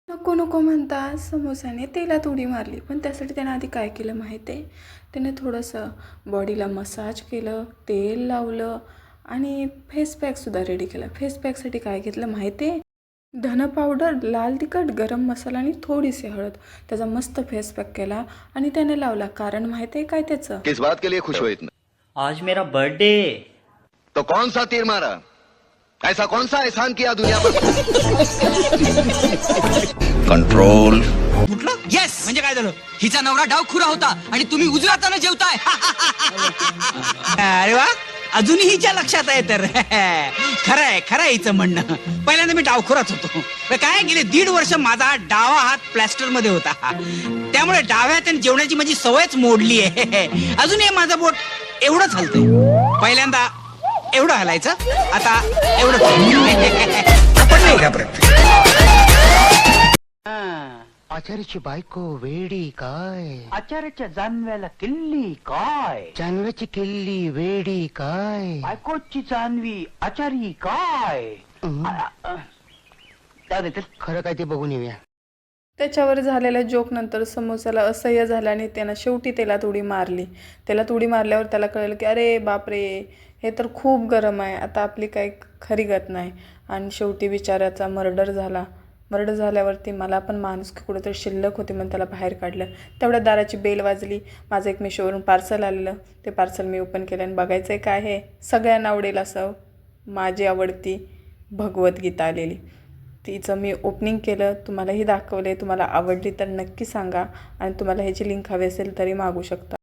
नको नको म्हणता समोसाने तेलात उडी मारली. पण त्यासाठी त्यानं आधी काय केलं माहीत आहे? त्याने थोडंसं बॉडीला मसाज केलं, तेल लावलं आणि फेस पॅकसुद्धा रेडी केला. फेस पॅकसाठी काय घेतलं माहीत आहे? धन पावडर, लाल तिखट, गरम मसाला आणि थोडीशी हळद. त्याचा मस्त फेस पॅक केला आणि त्याने लावला. कारण माहीत आहे काय त्याचं? किस बात के लिए खुश हो इतना? आज मेरा बर्थडे। तो कौन सा तीर मारा? ऐसा कौन सा एहसान किया दुनिया पर? कंट्रोल। म्हटलं येस म्हणजे काय झालं, हिचा नवरा डावखुरा होता आणि तुम्ही उजव्याताना जेवताय. अरे वा, अजूनही हिच्या लक्षात आहे तर. खरंय हिचं म्हणणं. पहिल्यांदा मी डावखुराच होतो. काय गेले 1.5 वर्ष माझा डावा हात प्लॅस्टर मध्ये होता, त्यामुळे डाव्या हाताने जेवणाची माझी सवयच मोडली आहे. अजूनही माझं बोट एवढंच हलतंय. पहिल्यांदा एवढं हलायचं, आता एवढं. आपण नाही का आचार्याची बायको वेडी काय, आचार्याच्या जानव्याला किल्ली काय, जानव्याची किल्ली वेडी काय, बायकोची जानवी आचारी काय. खरं काय ते बघून येऊया. त्याच्यावर झालेल्या जोकनंतर समोसाला असह्य झालं आणि त्यानं शेवटी तेलात उडी मारली. तेलात उडी मारल्यावर त्याला कळलं की अरे बापरे, हे तर खूप गरम आहे, आता आपली काही खरी गत नाही. आणि शेवटी बिचाऱ्याचा मर्डर झाला. मर्डर झाल्यावरती मला पण माणुसकी कुठेतरी शिल्लक होती म्हणून त्याला बाहेर काढलं. तेवढ्या दाराची बेल वाजली. माझं एक मिशोवरून पार्सल आलेलं. ते पार्सल मी ओपन केलं आणि बघायचं आहे काय आहे. सगळ्यांना आवडेल असं माझी आवडती भगवद्गीता आलेली. तिचं मी ओपनिंग केलं, तुम्हालाही दाखवले. तुम्हाला आवडली तर नक्की सांगा आणि तुम्हाला ह्याची लिंक हवी असेल तरी मागू शकता.